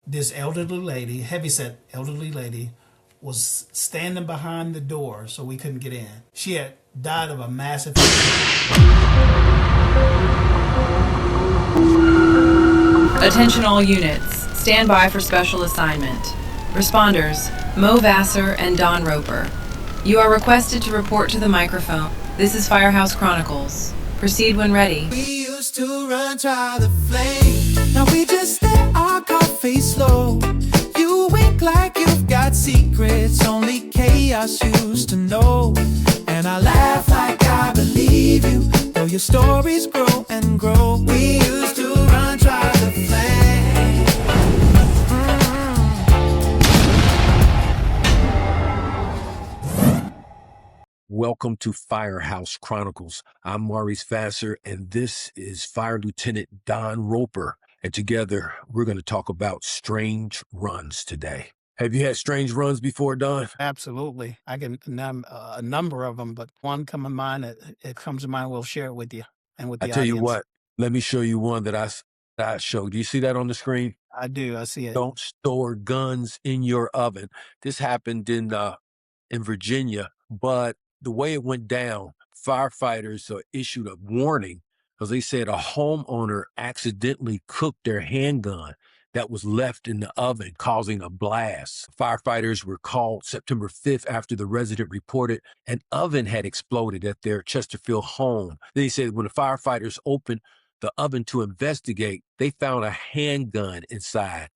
This elderly lady, heavyset elderly lady, was standing behind the door so we couldn't get in. She had died of a massive. Attention all units. Stand by for special assignment. Responders, Mo Vassar and Don Roper. You are requested to report to the microphone. This is Firehouse Chronicles. Proceed when ready. We used to run try the flame. Now we just let our coffee slow. You wink like you've got secrets only chaos used to know. And I laugh like I believe you, though your stories grow and grow. We used to run try the flame. Welcome to Firehouse Chronicles. I'm Maurice Vassar, and this is Fire Lieutenant Don Roper. And together, we're going to talk about strange runs today. Have you had strange runs before, Don? Absolutely. I can name a number of them, but one come to mind. It comes to mind. We'll share it with you and with I the tell you audience. what, let me show you one that I showed. Do you see that on the screen? I do. I see it. Don't store guns in your oven. This happened in Virginia, but the way it went down, firefighters issued a warning because they said a homeowner accidentally cooked their handgun that was left in the oven, causing a blast. Firefighters were called September 5th after the resident reported an oven had exploded at their Chesterfield home. They said when the firefighters opened the oven to investigate, they found a handgun inside.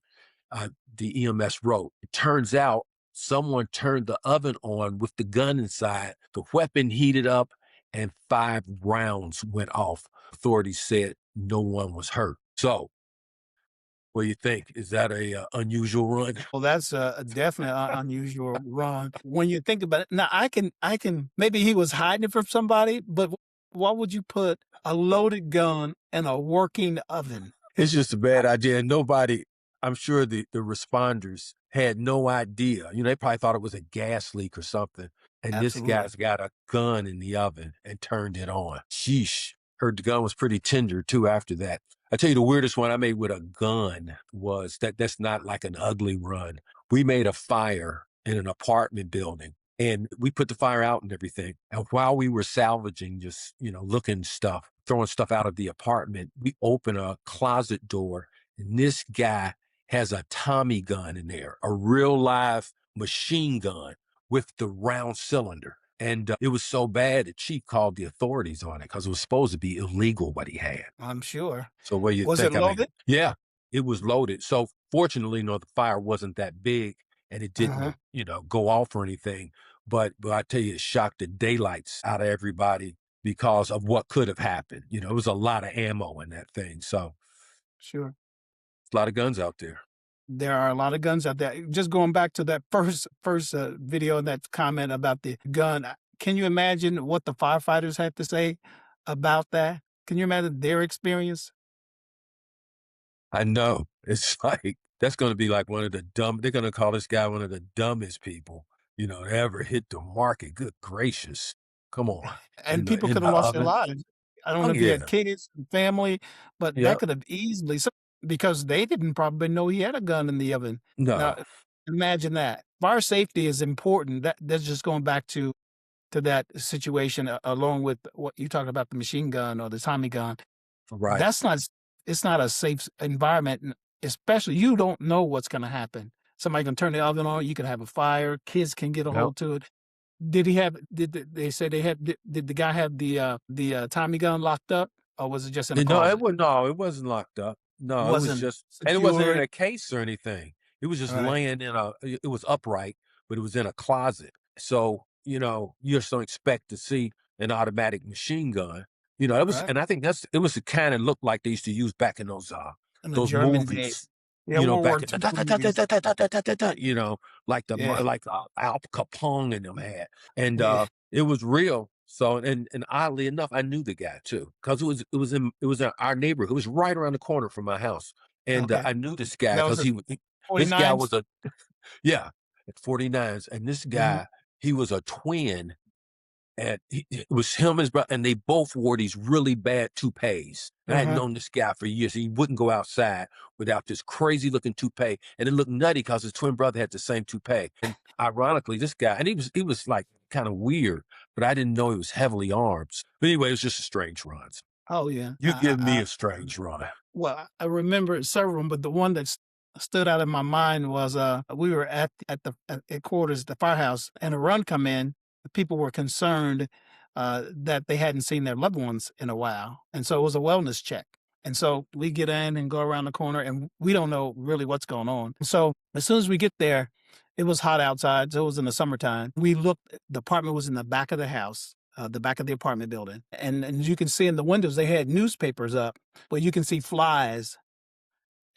The EMS wrote. It turns out someone turned the oven on with the gun inside. The weapon heated up and 5 rounds went off. Authorities said no one was hurt. So, what do you think? Is that a unusual run? Well, that's a definitely unusual run. When you think about it, now I can. Maybe he was hiding it from somebody, but why would you put a loaded gun in a working oven? It's just a bad idea. Nobody, I'm sure the responders had no idea. They probably thought it was a gas leak or something. And this Absolutely. guy's got a gun in the oven and turned it on. Sheesh. Heard the gun was pretty tender too after that. I tell you, the weirdest one I made with a gun was that's not like an ugly run. We made a fire in an apartment building and we put the fire out and everything. And while we were salvaging, just, looking stuff, throwing stuff out of the apartment, we open a closet door and this guy has a Tommy gun in there, a real live machine gun with the round cylinder. And it was so bad, the chief called the authorities on it because it was supposed to be illegal what he had. I'm sure. So what do you Was it think? loaded? Yeah, it was loaded. So fortunately, the fire wasn't that big and it Uh-huh. didn't, go off or anything. But I tell you, it shocked the daylights out of everybody because of what could have happened. It was a lot of ammo in that thing. So Sure. a lot of guns out there. There are a lot of guns out there. Just going back to that first video and that comment about the gun. Can you imagine what the firefighters had to say about that? Can you imagine their experience? I know. It's like, that's going to be like they're going to call this guy one of the dumbest people, to ever hit the market. Good gracious. Come on. And people In could the have lost their oven. lives. I don't know Oh, if he yeah. had kids and family, but that Yep. could have easily because they didn't probably know he had a gun in the oven. Now, No. imagine that. Fire safety is important. That's just going back to that situation, along with what you talked about, the machine gun or the Tommy gun. Right. That's not it's not a safe environment, especially you don't know what's gonna happen. Somebody can turn the oven on, you can have a fire, kids can get a Yep. hold to it. They say did the guy have the Tommy gun locked up, or was it just in a No, closet? it wasn't locked up. No, it was Wasn't just, and it wasn't in secured? a case or anything. It was just Alright, laying it was upright, but it was in a closet. So, you just don't expect to see an automatic machine gun. right. And I think it was the kind of look like they used to use back in In the those German days. movies, Yeah, World back War in, II movies. Yeah, like Al Capone and them had. And yeah, it was real. So and oddly enough, I knew the guy too because it was in our neighborhood. It was right around the corner from my house, and okay. I knew this guy That was because at this guy 49s? was a yeah at 49s, and this Mhm, guy he was a twin and it was him and his brother, and they both wore these really bad toupees. And I had Uh-huh. known this guy for years. He wouldn't go outside without this crazy looking toupee, and it looked nutty because his twin brother had the same toupee. And ironically, this guy, and he was like kind of weird, but I didn't know he was heavily armed. But anyway, it was just a strange run. Oh yeah. You give me a strange run. Well, I remember several, but the one that stood out in my mind was we were at the at quarters, the firehouse, and a run come in. The people were concerned that they hadn't seen their loved ones in a while, and so it was a wellness check. And so we get in and go around the corner, and we don't know really what's going on. So as soon as we get there, it was hot outside. So it was in the summertime. We looked. The apartment was in the back of the house, the back of the apartment building, and you can see in the windows they had newspapers up, but you can see flies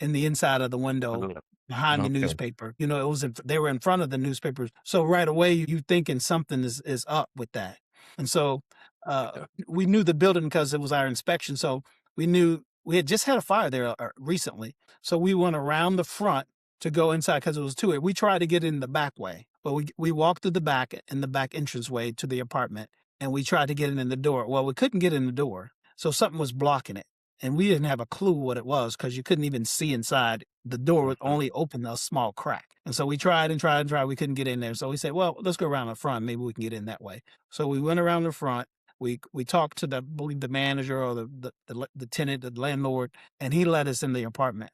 in the inside of the window behind the Okay. newspaper. You know, they were in front of the newspapers. So right away you thinking something is up with that. And so Yeah. we knew the building because it was our inspection. So we knew we had just had a fire there recently. So we went around the front to go inside because it was too. We tried to get in the back way, but we walked through the back in the back entranceway to the apartment, and we tried to get in the door. Well, we couldn't get in the door, so something was blocking it, and we didn't have a clue what it was because you couldn't even see inside. The door would only open a small crack. And so we tried and tried and tried. We couldn't get in there. So we said, well, let's go around the front. Maybe we can get in that way. So we went around the front. We talked to I believe the manager or the tenant, the landlord, and he let us in the apartment.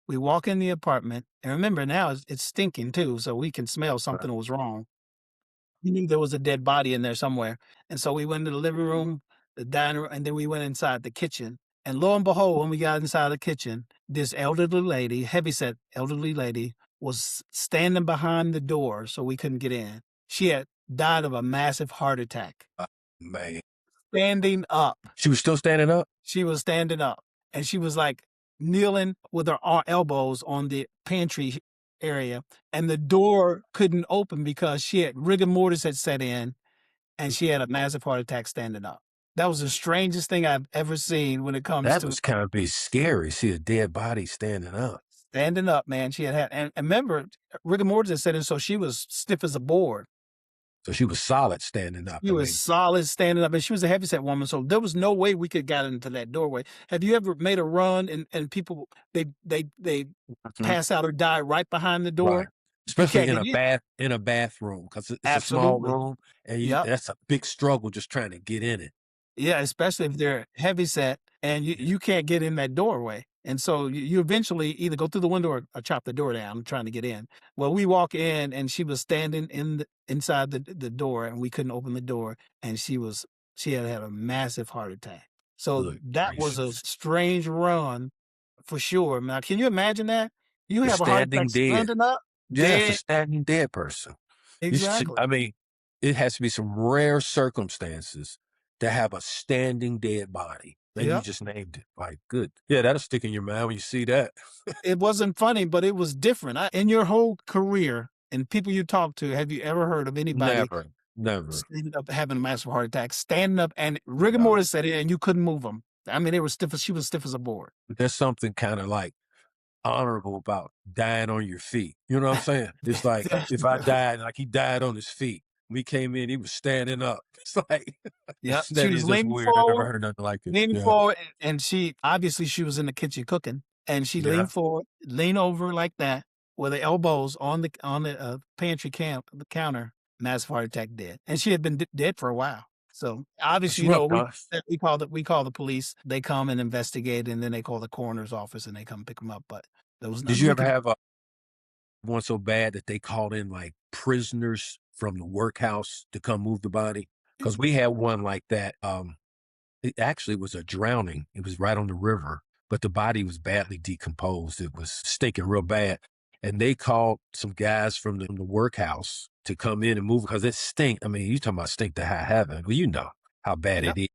We walk in the apartment, and remember now it's stinking too, so we can smell something was wrong. We knew there was a dead body in there somewhere. And so we went to the living room, the dining room, and then we went inside the kitchen. And lo and behold, when we got inside the kitchen, this elderly lady, heavyset elderly lady, was standing behind the door so we couldn't get in. She had died of a massive heart attack. Man, Standing up. she was still standing up. She was standing up, and she was like kneeling with her elbows on the pantry area, and the door couldn't open because she had rigor mortis had set in, and she had a massive heart attack standing up. That was the strangest thing I've ever seen when it comes That to was kind of be scary. See a dead body standing up. standing up, man. She had, and remember, rigor mortis had set in, so she was stiff as a board. So she was solid standing up. She was solid standing up, and she was a heavyset woman, so there was no way we could get into that doorway. Have you ever made a run and people they pass out or die right behind the door? Right. You Especially can't in get in. a bathroom because it's a small Absolutely. room and Yep. that's a big struggle just trying to get in it. Yeah, especially if they're heavy set and you can't get in that doorway. And so you eventually either go through the window or chop the door down trying to get in. Well, we walk in and she was standing inside the door, and we couldn't open the door, and she had a massive heart attack. So Good that was a gracious. strange run for sure. Now, can you imagine that? You You're have a heart attack standing dead. standing up, Yeah, it's a dead. standing dead person. Exactly. I mean, it has to be some rare circumstances to have a standing dead body. And you Yep. just named it. Like, good. Yeah, that'll stick in your mind when you see that. It wasn't funny, but it was different. In your whole career and people you talk to, have you ever heard of anybody Never. Never. standing up having a massive heart attack, standing up, and rigor No. mortis set in, and you couldn't move them? I mean, they were stiff. She was stiff as a board. There's something kind of like honorable about dying on your feet. You know what I'm saying? It's like if I died, like he died on his feet. We came in, he was standing up. It's like Yep. She that was is just leaning weird. I never forward, heard nothing like it. leaning Yeah. forward, and she obviously she was in the kitchen cooking, and she Yeah. leaned forward, leaned over like that, with her elbows on the pantry the counter. Massive heart attack, dead, and she had been dead for a while. So That's obviously, rough, huh? we call the police. They come and investigate, and then they call the coroner's office, and they come pick them up. But there was Did nothing you we ever could. have one so bad that they called in like prisoners from the workhouse to come move the body? Because we had one like that. It actually was a drowning. It was right on the river, but the body was badly decomposed. It was stinking real bad. And they called some guys from the workhouse to come in and move because it stink. I mean, you talking about stink to high heaven. Well, you know how bad Yep. it is.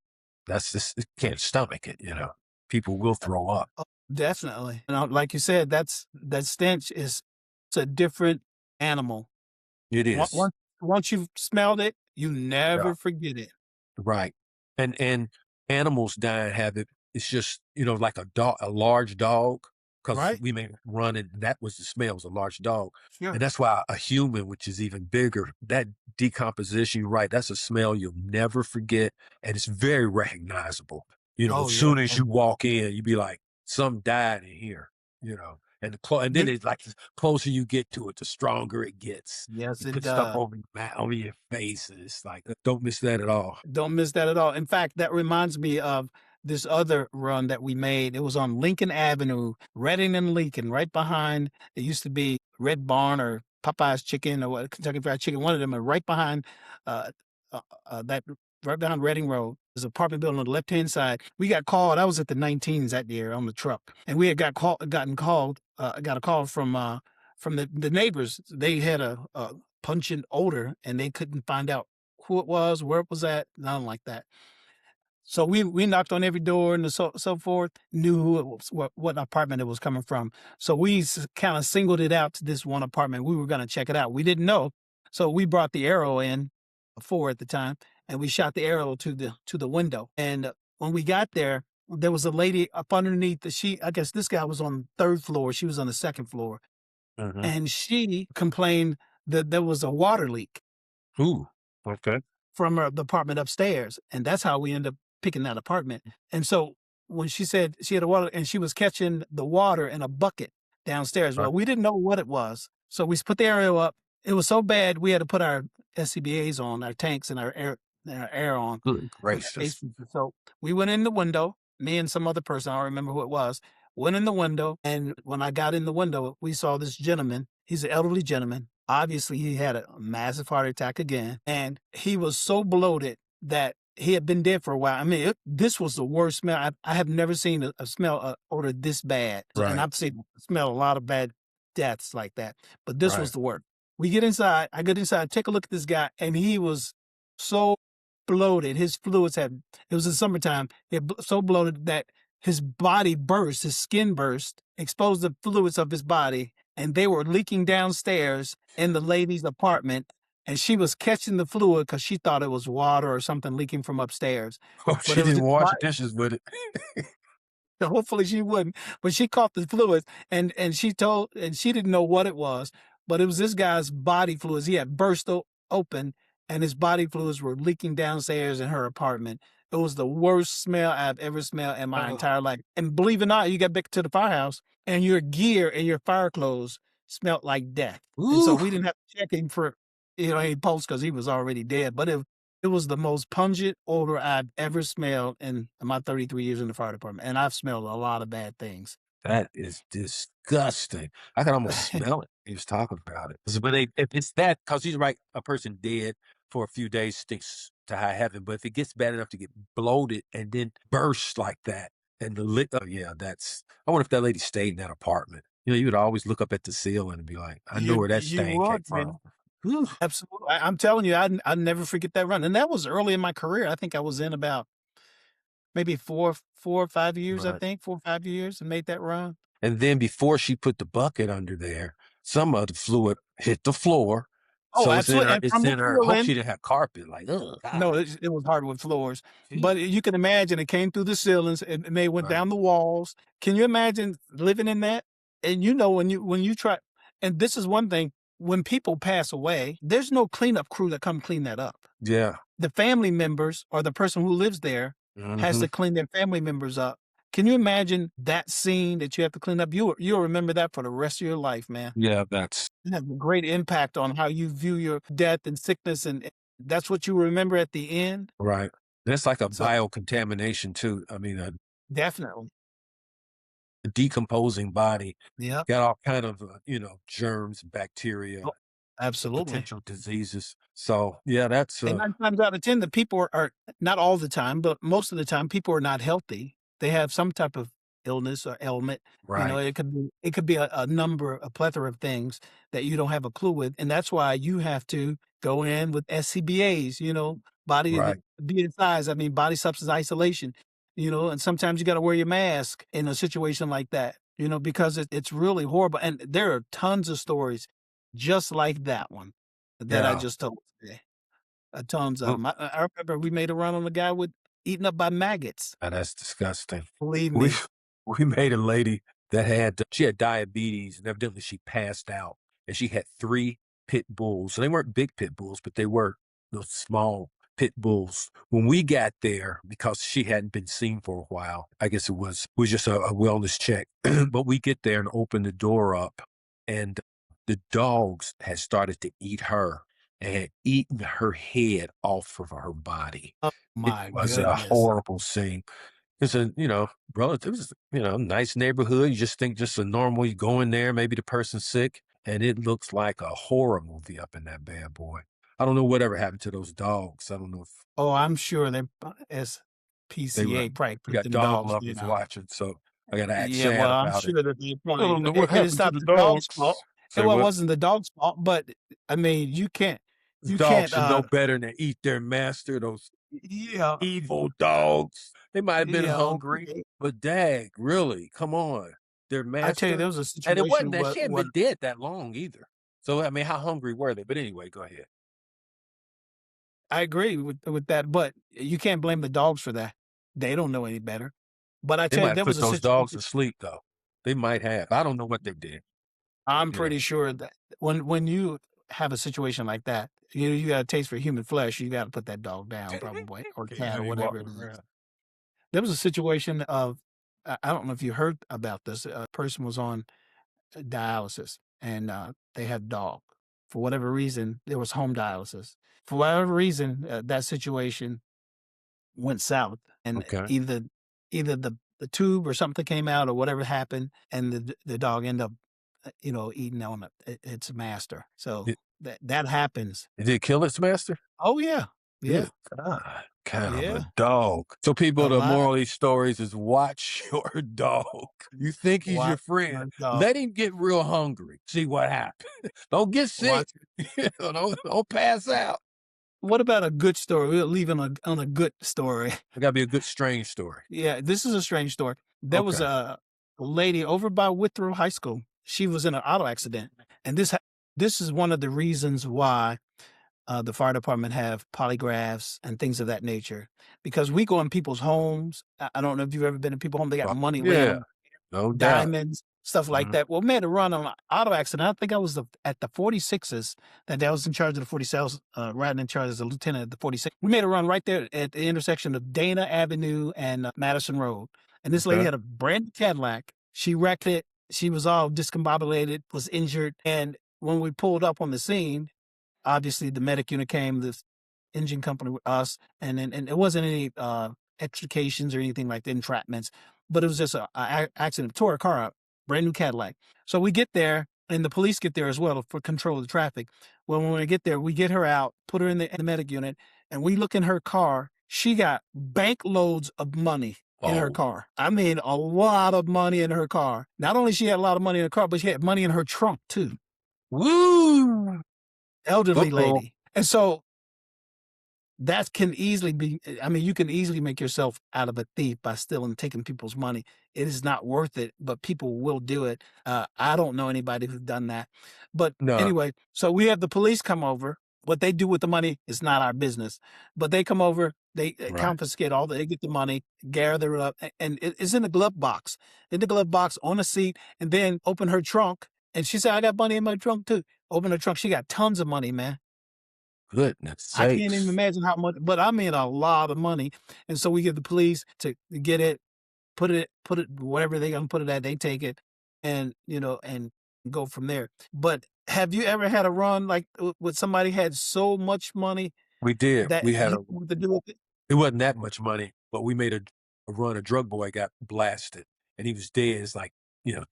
That's just, it can't stomach it, you know. People will throw up. Oh, definitely. And like you said, that stench it's a different animal. It is. Once you've smelled it, you Yeah. never forget it. Right. And animals dying have it. It's just, like a dog, a large dog. because Right? we made it run, and that was the smell. It was a large dog. And Sure. that's why a human, which is even bigger, that decomposition, you're right, that's a smell you'll never forget. And it's very recognizable. Oh, As yeah. soon as you walk in, you'd be like, some died in here, and then You it's like the closer you get to it, the stronger it gets. Yes, You it put stuff does. over over your face, and it's like, don't miss that at all. Don't miss that at all. In fact, that reminds me of this other run that we made. It was on Lincoln Avenue, Reading and Lincoln, right behind it used to be Red Barn or Popeye's Chicken or what Kentucky Fried Chicken, one of them, and right behind uh, that right behind Reading Road. There's an apartment building on the left hand side. We got called. I was at the 19s that year on the truck, and we had got a call from the neighbors. They had a pungent odor, and they couldn't find out who it was, where it was at, nothing like that. So we knocked on every door and so forth, knew who it was, what apartment it was coming from. So we kind of singled it out to this one apartment. We were going to check it out. We didn't know, so we brought the arrow in, four at the time, and we shot the arrow to the window. And when we got there, there was a lady up underneath the sheet. I guess this guy was on the third floor. She was on the second floor, Hmm. and she complained that there was a water leak Ooh, okay. from the apartment upstairs, and that's how we ended up picking that apartment. And so when she said she had a water and she was catching the water in a bucket downstairs, Right. well, we didn't know what it was, so we put the aerial up. It was so bad we had to put our SCBA's on, our tanks and our air on. Good We got gracious. AC. So we went in the window, me and some other person, I don't remember who it was, went in the window. And when I got in the window, we saw this gentleman. He's an elderly gentleman. Obviously, he had a massive heart attack again. And he was so bloated that he had been dead for a while. I mean, this was the worst smell. I have never seen a smell odor this bad. And Right. I've seen smell a lot of bad deaths like that. But this was Right. the worst. We get inside. I get inside, take a look at this guy, and he was so bloated. His fluids had, it was in summertime, so bloated that his body burst, his skin burst, exposed the fluids of his body, and they were leaking downstairs in the lady's apartment. And she was catching the fluid because she thought it was water or something leaking from upstairs. Oh, But she it was didn't just wash the dishes with it. hopefully she wouldn't, but she caught the fluids and she didn't know what it was, but it was this guy's body fluids. He had burst open and his body fluids were leaking downstairs in her apartment. It was the worst smell I've ever smelled in my Oh, entire life. And believe it or not, you got back to the firehouse and your gear and your fire clothes smelled like death. And so ooh, we didn't have to check him for any pulse because he was already dead. But it was the most pungent odor I've ever smelled in my 33 years in the fire department, and I've smelled a lot of bad things. that is disgusting. I can almost smell it. He was talking about it. 'Cause when if it's that, because he's right, a person dead for a few days stinks to high heaven. But if it gets bad enough to get bloated and then burst like that, and the lit, oh yeah, that's. I wonder if that lady stayed in that apartment. You would always look up at the ceiling and be like, I know where that You stain came would, man. from. Whew. Absolutely. I'm telling you, I never forget that run, and that was early in my career. I think I was in about maybe 4 or 5 years, I Right. think, 4 or 5 years and made that run. And then before she put the bucket under there, some of the fluid hit the floor. Oh, So absolutely, and it's from the in her. Hope ceiling. she didn't have carpet. Like, oh No, God. it was hardwood floors, Gee. but you can imagine it came through the ceilings and they went Right. down the walls. Can you imagine living in that? And when you try, and this is one thing, when people pass away, there's no cleanup crew that come clean that up. Yeah. The family members or the person who lives there has Hmm. to clean their family members up. Can you imagine that scene that you have to clean up? You'll remember that for the rest of your life, man. Yeah, that's It has a great impact on how you view your death and sickness, and that's what you remember at the end. right. That's like a So biocontamination too. I mean, definitely, a decomposing body yep. got all kind of germs, bacteria, Oh, absolutely. potential diseases. So yeah, that's And 9 times out of 10, the people are not all the time, but most of the time, people are not healthy. They have some type of illness or ailment. right. It could be a plethora of things that you don't have a clue with, and that's why you have to go in with SCBAs, Right. BSIs, I mean, body substance isolation, and sometimes you gotta wear your mask in a situation like that, because it's really horrible, and there are tons of stories just like that one that I Yeah. just told today. Tons of Oh, 'em. I remember we made a run on a guy with eaten up by maggots. that's disgusting. Believe We me. we made a lady. she had diabetes, and evidently she passed out, and she had 3 pit bulls. So they weren't big pit bulls, but they were those small pit bulls. When we got there, because she hadn't been seen for a while, I guess it was just a wellness check. But we get there and open the door up, and the dogs had started to eat her and had eaten her head off of her body. Oh It my was a goodness. horrible scene. It's a, relative, it was, nice neighborhood. You just think just a normal, you go in there, maybe the person's sick, and it looks like a horror movie up in that bad boy. I don't know whatever happened to those dogs. I don't know if Oh, I'm sure they as they were, PCA probably we put got them dog dogs, lovers watching, so I got to act Yeah, sad well, I'm about it. sure that they I don't probably know what and it's happened to not the the dog's fault. dogs. And Say well, it what? wasn't the dog's fault, but I mean, you Dogs can't should know better than to eat their master, those yeah, evil dogs. They might have been yeah, hungry, okay. but dag, really, come on. Their I tell you, there master. was a And it wasn't situation that she hadn't what been dead that long either. So, I mean, how hungry were they? But anyway, go ahead. I agree with that, but you can't blame the dogs for that. They don't know any better. But I They tell you, might have there was put a those dogs to situation sleep, though. They might have. I don't know what they did, I'm you know. pretty sure that when you have a situation like that, you got a taste for human flesh, you gotta put that dog down probably or Can't cat have or you whatever walking it is. around. There was a situation of I don't know if you heard about this. A person was on dialysis and they had a dog. For whatever reason, there was home dialysis. For whatever reason, that situation went south, and Okay. either the tube or something came out or whatever happened, and the dog ended up, eating on its master. So Did, that happens. did it kill its master? Oh yeah, yeah, Good God, kind of a yeah. dog. So A people, the lot. moral of these stories is watch your dog. You think he's your Watch friend. your dog. Let him get real hungry. See what happens. Don't get sick. Watch. Don't pass out. What about a good story? We'll leave on a good story. It got to be a good, strange story. Yeah, this is a strange story. There was Okay. a lady over by Withrow High School. She was in an auto accident, and this is one of the reasons why the fire department have polygraphs and things of that nature. Because we go in people's homes. I don't know if you've ever been in people's home. They got money laying Yeah, on no doubt. diamonds, stuff like Mhm. that. Well, we made a run on an auto accident. I think I was at the 46s that I was in charge of the 47s, riding in charge as a lieutenant at the 46. We made a run right there at the intersection of Dana Avenue and Madison Road. And this lady Okay. had a brand new Cadillac. She wrecked it. She was all discombobulated, was injured. And when we pulled up on the scene, obviously the medic unit came, this engine company with us, and it wasn't any extrications or anything like the entrapments, but it was just a accident. Tore a car up, brand new Cadillac. So we get there, and the police get there as well for control of the traffic. Well, when we get there, we get her out, put her in the medic unit, and we look in her car. She got bank loads of money in her Oh, car. I mean, a lot of money in her car. Not only she had a lot of money in her car, but she had money in her trunk too. woo! Elderly Uh-oh. lady. And so that can easily be, I mean, you can easily make yourself out of a thief by stealing, taking people's money. It is not worth it, but people will do it. I don't know anybody who's done that. But No, anyway, so we have the police come over. What they do with the money is not our business. But they come over, they right. confiscate they get the money, gather it up, and it's in the glove box. In the glove box on a seat, and then open her trunk. And she said, I got money in my trunk too. Open her trunk. She got tons of money, man. Goodness I can't even sakes. imagine how much, but I mean a lot of money. And so we get the police to get it, put it wherever they're gonna put it at, they take it and and go from there. But have you ever had a run like with somebody had so much money We did. that We had you a knew what to do with it? It wasn't that much money, but we made a run. A drug boy got blasted, and he was dead. It's like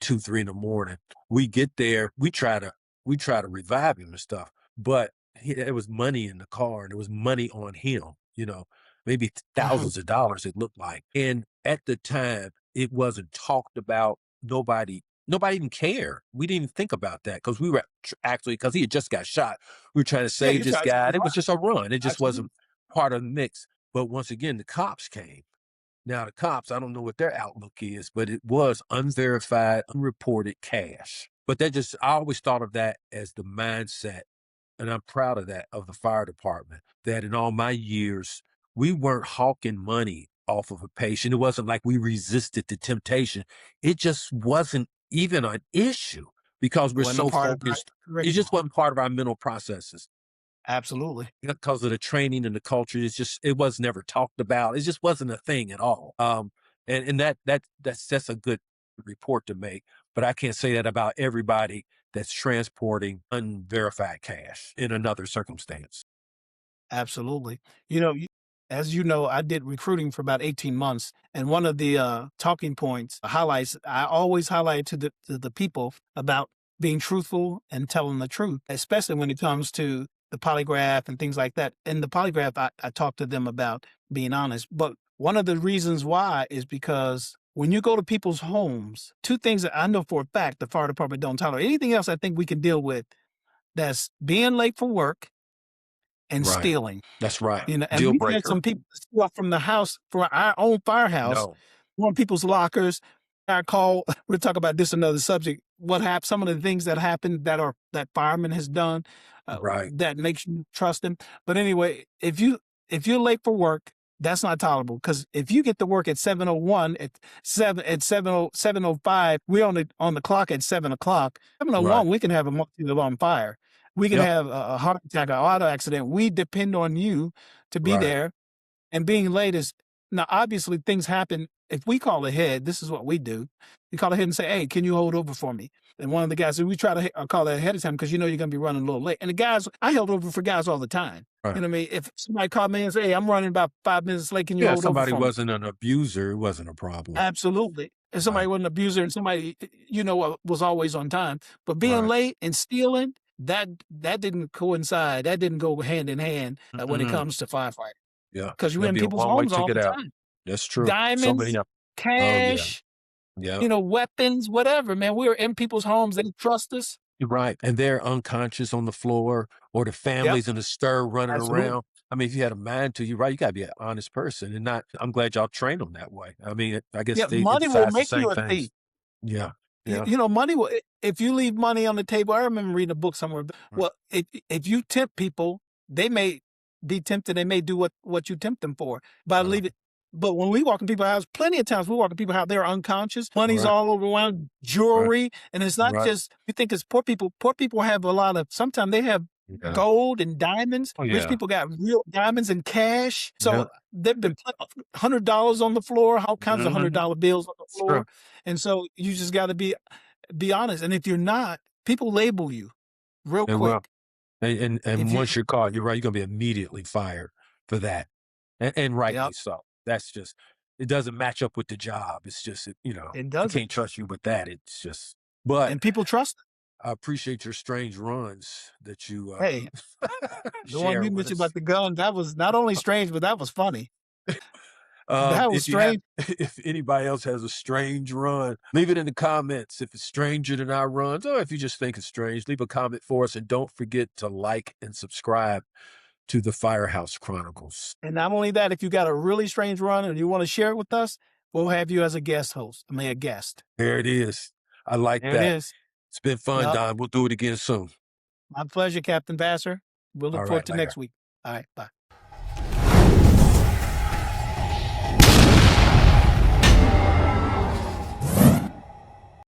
2, 3 in the morning. We get there. We try to revive him and stuff, but there was money in the car, and there was money on him. Maybe Mhm. thousands of dollars. It looked like, and at the time, it wasn't talked about. Nobody even cared. We didn't even think about that because we were actually because he had just got shot. We were trying to Yeah, save you this try to guy. It was survive. just a run. It just Absolutely. wasn't part of the mix. But once again, the cops came. Now, the cops, I don't know what their outlook is, but it was unverified, unreported cash. But I always thought of that as the mindset, and I'm proud of that, of the fire department, that in all my years, we weren't hawking money off of a patient. It wasn't like we resisted the temptation. It just wasn't even an issue because we're Wasn't a so part of our focused. It curriculum. just wasn't part of our mental processes Absolutely. because of the training and the culture. It was never talked about. It just wasn't a thing at all. And that's a good report to make. But I can't say that about everybody that's transporting unverified cash in another circumstance. Absolutely. You know, as you know, I did recruiting for about 18 months. And one of the talking points, highlights, I always highlight to the people about being truthful and telling the truth, especially when it comes to the polygraph and things like that. In the polygraph, I talked to them about being honest. But one of the reasons why is because when you go to people's homes, two things that I know for a fact the fire department don't tolerate. Anything else I think we can deal with, that's being late for work and Right. stealing. That's right. You know, and Deal we've had breaker. some people steal from the house for our own firehouse, No. on people's lockers. I call, we'll talk about this another subject. What happened, some of the things that happened that fireman has done, Right. that makes you trust him. But anyway, if you're late for work, that's not tolerable. Because if you get to work at 7:01, at 7:05, we're on the clock at 7 o'clock. Right. 7:01, we can have a multi-alarm fire. We can Yep. have a heart attack, or auto accident. We depend on you to be Right. there. And being late is, now obviously things happen. If we call ahead, this is what we do. We call ahead and say, "Hey, can you hold over for me?" And one of the guys said, "We try to call ahead of time because you know you're going to be running a little late." And the guys, I held over for guys all the time. Right. You know what I mean? If somebody called me and say, "Hey, I'm running about 5 minutes late, can you Yeah, if hold over somebody for me?" wasn't an abuser, it wasn't a problem. Absolutely. If somebody Right. was an abuser and somebody, was always on time, but being Right. late and stealing, that didn't coincide. That didn't go hand in hand when it Mm-mm. comes to firefighting. Yeah. Because you're That'd in be a people's one-way homes all ticket the out. time. That's true. So many Diamonds, oh, yeah. cash, Yeah. weapons, whatever, man. We're in people's homes. They trust us. You're right. And they're unconscious on the floor or the Yep, families in the stir running absolutely. around. I mean, if you had a mind to, you're right, you gotta be an honest person and not I'm glad y'all train them that way. I mean, I guess Yeah, they money will emphasize the make same you a things. thief. Yeah. You, Yeah. you know, money will. If you leave money on the table, I remember reading a book somewhere. Right. Well, if you tempt people, they may be tempted. They may do what you tempt them for. But Uh, leave it. But when we walk in people's house, plenty of times we walk in people's house, they're unconscious. Money's right. all over around, Right. jewelry, and it's not Right. just you think it's poor people. Poor people have a lot of. Sometimes they have Yeah. gold and diamonds. Oh, Rich yeah. people got real diamonds and cash. Yeah. So they've been $100 on the floor, all kinds of Mhm. $100 bills on the It's true. floor, and so you just got to be honest. And if you're not, people label you real They will. quick. And If you, once you're caught, you're right, you're gonna be immediately fired for that. And yeah, rightly so. That's just it doesn't match up with the job. It's just, it I doesn't. can't trust you with that. It's just but And people trust. I appreciate your strange runs that you Hey, the one share you with mentioned about us. the gun, that was not only strange, but that was funny. That was If you have strange. if anybody else has a strange run, leave it in the comments. If it's stranger than our runs, or if you just think it's strange, leave a comment for us and don't forget to like and subscribe to the Firehouse Chronicles. And not only that, if you got a really strange run and you want to share it with us, we'll have you as a guest host. I mean, a guest. There it is. I like There it that. is. It's been fun, Yep. Don. We'll do it again soon. My pleasure, Captain Vassar. We'll All look forward right, to later. next week. All right. Bye.